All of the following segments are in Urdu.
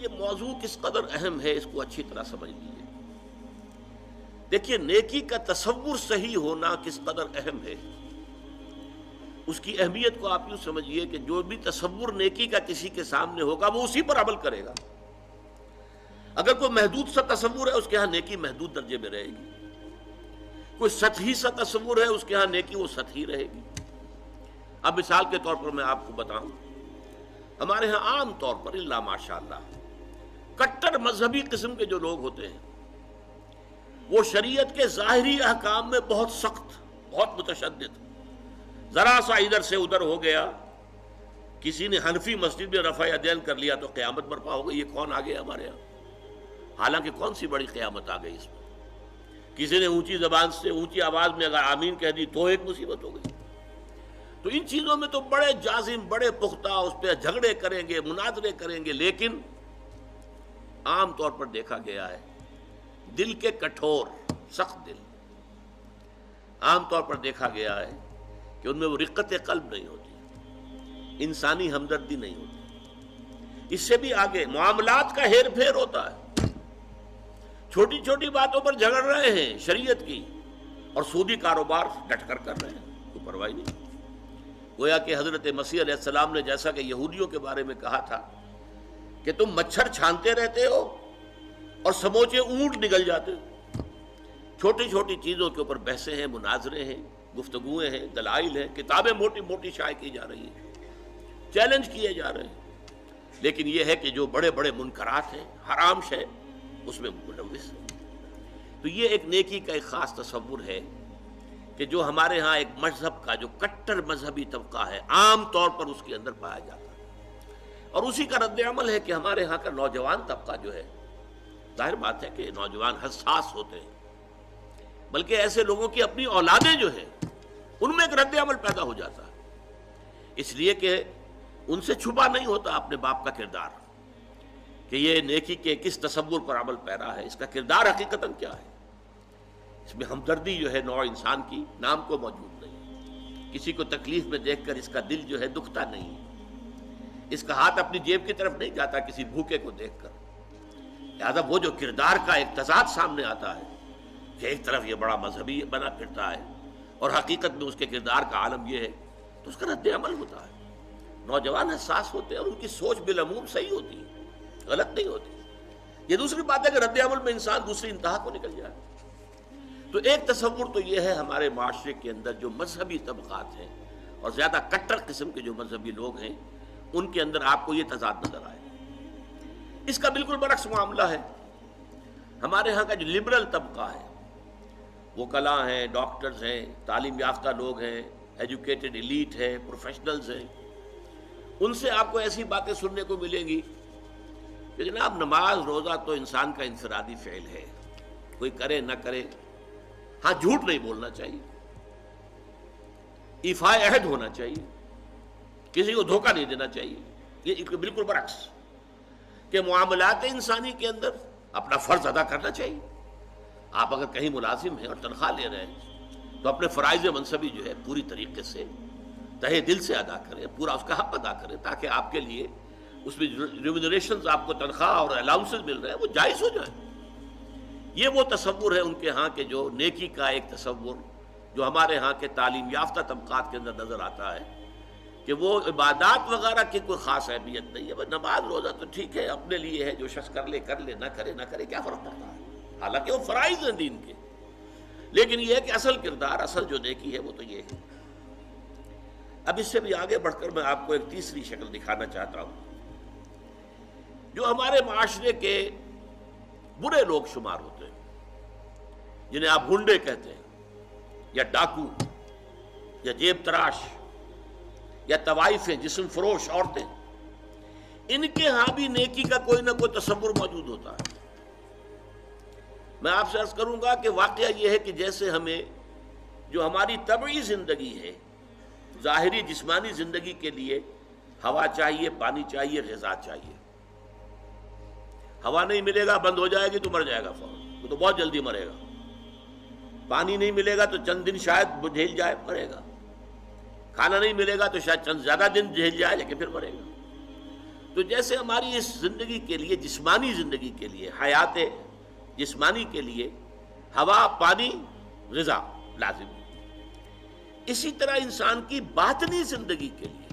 یہ موضوع کس قدر اہم ہے اس کو اچھی طرح سمجھ لیجیے. دیکھیے نیکی کا تصور صحیح ہونا کس قدر اہم ہے، اس کی اہمیت کو آپ یوں سمجھیے کہ جو بھی تصور نیکی کا کسی کے سامنے ہوگا وہ اسی پر عمل کرے گا. اگر کوئی محدود سا تصور ہے اس کے ہاں نیکی محدود درجے میں رہے گی، کوئی سطحی سا تصور ہے اس کے ہاں نیکی وہ سطحی رہے گی. اب مثال کے طور پر میں آپ کو بتاؤں، ہمارے ہاں عام طور پر اللہ ماشاء اللہ کٹر مذہبی قسم کے جو لوگ ہوتے ہیں وہ شریعت کے ظاہری احکام میں بہت سخت، بہت متشدد. ذرا سا ادھر سے ادھر ہو گیا، کسی نے حنفی مسجد میں رفع یدین کر لیا تو قیامت برپا ہو گئی. یہ کون آ گیا ہمارے یہاں؟ حالانکہ کون سی بڑی قیامت آ گئی اس میں؟ کسی نے اونچی زبان سے اونچی آواز میں اگر آمین کہہ دی تو ایک مصیبت ہو گئی. تو ان چیزوں میں تو بڑے جازم، بڑے پختہ اس پہ جھگڑے کریں گے، مناظرے کریں گے، لیکن عام طور پر دیکھا گیا ہے دل کے کٹھور، سخت دل، عام طور پر دیکھا گیا ہے کہ ان میں وہ رقت قلب نہیں ہوتی، انسانی ہمدردی نہیں ہوتی. اس سے بھی آگے معاملات کا ہیر پھیر ہوتا ہے. چھوٹی چھوٹی باتوں پر جھگڑ رہے ہیں شریعت کی اور سودی کاروبار ڈٹ کر رہے ہیں، کوئی پرواہ نہیں. گویا کہ حضرت مسیح علیہ السلام نے جیسا کہ یہودیوں کے بارے میں کہا تھا کہ تم مچھر چھانتے رہتے ہو اور سموچے اونٹ نگل جاتے ہو. چھوٹی چھوٹی چیزوں کے اوپر بحثیں ہیں، مناظرے ہیں، گفتگویں ہیں، دلائل ہیں، کتابیں موٹی موٹی شائع کی جا رہی ہیں، چیلنج کیے جا رہے ہیں. لیکن یہ ہے کہ جو بڑے بڑے منکرات ہیں، حرام شے، اس میں ملوث ہے. تو یہ ایک نیکی کا ایک خاص تصور ہے کہ جو ہمارے ہاں ایک مذہب کا جو کٹر مذہبی طبقہ ہے عام طور پر اس کے اندر پایا جاتا ہے. اور اسی کا رد عمل ہے کہ ہمارے ہاں کا نوجوان طبقہ جو ہے، ظاہر بات ہے کہ نوجوان حساس ہوتے ہیں، بلکہ ایسے لوگوں کی اپنی اولادیں جو ہیں ان میں ایک رد عمل پیدا ہو جاتا ہے، اس لیے کہ ان سے چھپا نہیں ہوتا اپنے باپ کا کردار کہ یہ نیکی کے کس تصور پر عمل پیرا ہے، اس کا کردار حقیقتاً کیا ہے. اس میں ہمدردی جو ہے نوع انسان کی نام کو موجود نہیں. کسی کو تکلیف میں دیکھ کر اس کا دل جو ہے دکھتا نہیں، اس کا ہاتھ اپنی جیب کی طرف نہیں جاتا کسی بھوکے کو دیکھ کر. لہذا وہ جو کردار کا ایک تضاد سامنے آتا ہے کہ ایک طرف یہ بڑا مذہبی بنا پھرتا ہے اور حقیقت میں اس کے کردار کا عالم یہ ہے، تو اس کا رد عمل ہوتا ہے. نوجوان حساس ہوتے ہیں اور ان کی سوچ بالعموم صحیح ہوتی ہے، غلط نہیں ہوتی. یہ دوسری بات ہے کہ رد عمل میں انسان دوسری انتہا کو نکل جائے. تو ایک تصور تو یہ ہے ہمارے معاشرے کے اندر جو مذہبی طبقات ہیں اور زیادہ کٹر قسم کے جو مذہبی لوگ ہیں ان کے اندر آپ کو یہ تضاد نظر آئے. اس کا بالکل برعکس معاملہ ہے ہمارے ہاں کا جو لبرل طبقہ ہے، وکلاء ہیں، ڈاکٹرز ہیں، تعلیم یافتہ لوگ ہیں، ایجوکیٹڈ ایلیٹ ہیں، پروفیشنلز ہیں. ان سے آپ کو ایسی باتیں سننے کو ملیں گی کہ جناب نماز روزہ تو انسان کا انفرادی فعل ہے، کوئی کرے نہ کرے، ہاں جھوٹ نہیں بولنا چاہیے، ایفاء عہد ہونا چاہیے، کسی کو دھوکہ نہیں دینا چاہیے. یہ بالکل برعکس کہ معاملات انسانی کے اندر اپنا فرض ادا کرنا چاہیے. آپ اگر کہیں ملازم ہیں اور تنخواہ لے رہے ہیں تو اپنے فرائض منصبی جو ہے پوری طریقے سے تہہ دل سے ادا کریں، پورا اس کا حق ادا کریں، تاکہ آپ کے لیے اس میں ریمونریشنز آپ کو تنخواہ اور الاؤنسز مل رہے ہیں وہ جائز ہو جائیں. یہ وہ تصور ہے ان کے ہاں کے جو نیکی کا ایک تصور جو ہمارے ہاں کے تعلیم یافتہ طبقات کے اندر نظر آتا ہے کہ وہ عبادات وغیرہ کی کوئی خاص اہمیت نہیں ہے. بس نماز روزہ تو ٹھیک ہے، اپنے لیے ہے، جو شخص کر لے، نہ کرے کیا فرق پڑتا ہے، حالانکہ وہ فرائض ہیں دین کے. لیکن یہ ہے کہ اصل کردار، اصل جو نیکی ہے وہ تو یہ ہے. اب اس سے بھی آگے بڑھ کر میں آپ کو ایک تیسری شکل دکھانا چاہتا ہوں جو ہمارے معاشرے کے برے لوگ شمار ہوتے ہیں، جنہیں آپ گنڈے کہتے ہیں یا ڈاکو یا جیب تراش یا طوائفیں، جسم فروش عورتیں. ان کے ہاں بھی نیکی کا کوئی نہ کوئی تصور موجود ہوتا ہے. میں آپ سے عرض کروں گا کہ واقعہ یہ ہے کہ جیسے ہمیں جو ہماری طبعی زندگی ہے، ظاہری جسمانی زندگی کے لیے ہوا چاہیے، پانی چاہیے، غذا چاہیے. ہوا نہیں ملے گا، بند ہو جائے گی تو مر جائے گا فوراً، وہ تو بہت جلدی مرے گا. پانی نہیں ملے گا تو چند دن شاید جھیل جائے، مرے گا. کھانا نہیں ملے گا تو شاید چند زیادہ دن جھیل جائے لیکن پھر مرے گا. تو جیسے ہماری اس زندگی کے لیے، جسمانی زندگی کے لیے، حیات جسمانی کے لیے ہوا، پانی، غذا لازم ہے، اسی طرح انسان کی باطنی زندگی کے لیے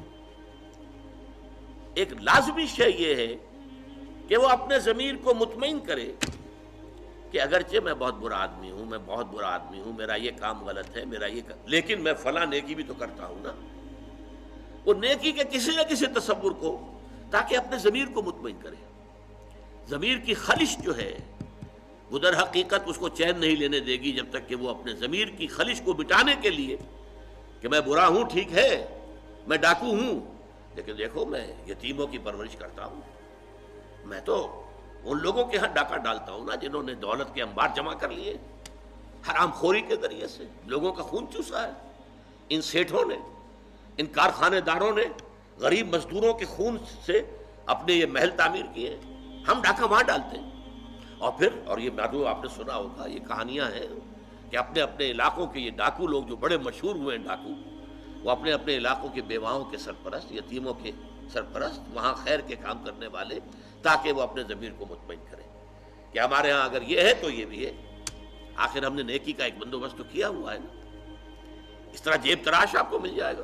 ایک لازمی شے یہ ہے کہ وہ اپنے ضمیر کو مطمئن کرے کہ اگرچہ میں بہت برا آدمی ہوں، میں بہت برا آدمی ہوں، میرا یہ کام غلط ہے، میرا یہ لیکن میں فلاں نیکی بھی تو کرتا ہوں نا. وہ نیکی کے کسی نہ کسی تصور کو، تاکہ اپنے ضمیر کو مطمئن کرے. ضمیر کی خلش جو ہے وہ در حقیقت اس کو چین نہیں لینے دے گی جب تک کہ وہ اپنے ضمیر کی خلش کو مٹانے کے لیے کہ میں برا ہوں، ٹھیک ہے، میں ڈاکو ہوں، لیکن دیکھو میں یتیموں کی پرورش کرتا ہوں، میں تو ان لوگوں کے ہاں ڈاکہ ڈالتا ہوں نا جنہوں نے دولت کے انبار جمع کر لیے، حرام خوری کے ذریعے سے لوگوں کا خون چوسا ہے. ان سیٹھوں نے، ان کارخانے داروں نے غریب مزدوروں کے خون سے اپنے یہ محل تعمیر کیے، ہم ڈاکہ وہاں ڈالتے ہیں. اور یہ معلوم آپ نے سنا ہوگا، یہ کہانیاں ہیں کہ اپنے اپنے علاقوں کے یہ ڈاکو لوگ جو بڑے مشہور ہوئے ہیں ڈاکو، وہ اپنے اپنے علاقوں کے بیواؤں کے سرپرست، یتیموں کے سرپرست، وہاں خیر کے کام کرنے والے، تاکہ وہ اپنے ضمیر کو مطمئن کریں کہ ہمارے ہاں اگر یہ ہے تو یہ بھی ہے، آخر ہم نے نیکی کا ایک بندوبست تو کیا ہوا ہے نا. اس طرح جیب تراش آپ کو مل جائے گا.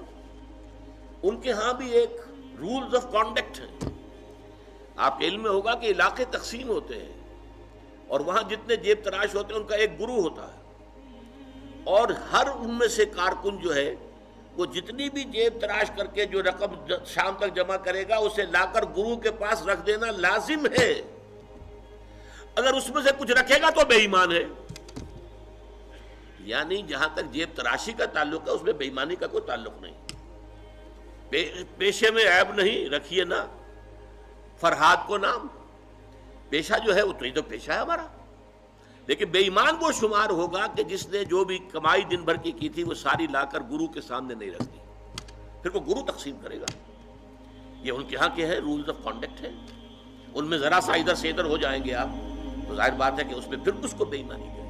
ان کے ہاں بھی ایک رولز آف کانڈکٹ ہیں. آپ کے علم میں ہوگا کہ علاقے تقسیم ہوتے ہیں اور وہاں جتنے جیب تراش ہوتے ہیں ان کا ایک گروہ ہوتا ہے، اور ہر ان میں سے کارکن جو ہے وہ جتنی بھی جیب تراش کر کے جو رقم شام تک جمع کرے گا اسے لا کر گروہ کے پاس رکھ دینا لازم ہے. اگر اس میں سے کچھ رکھے گا تو بے ایمان ہے. یعنی جہاں تک جیب تراشی کا تعلق ہے اس میں بے ایمانی کا کوئی تعلق نہیں. پیشے میں عیب نہیں، رکھیے نا فرہاد کو نام، پیشہ جو ہے وہ تو پیشہ ہے ہمارا. لیکن بے ایمان وہ شمار ہوگا کہ جس نے جو بھی کمائی دن بھر کی تھی وہ ساری لا کر گرو کے سامنے نہیں رکھ دی، پھر وہ گرو تقسیم کرے گا. یہ ان کے ہاں کے ہیں رولز آف کانڈکٹ ہے. ان میں ذرا سا ادھر سے ادھر ہو جائیں گے آپ تو ظاہر بات ہے کہ اس میں پھر اس کو بے ایمانی ہے.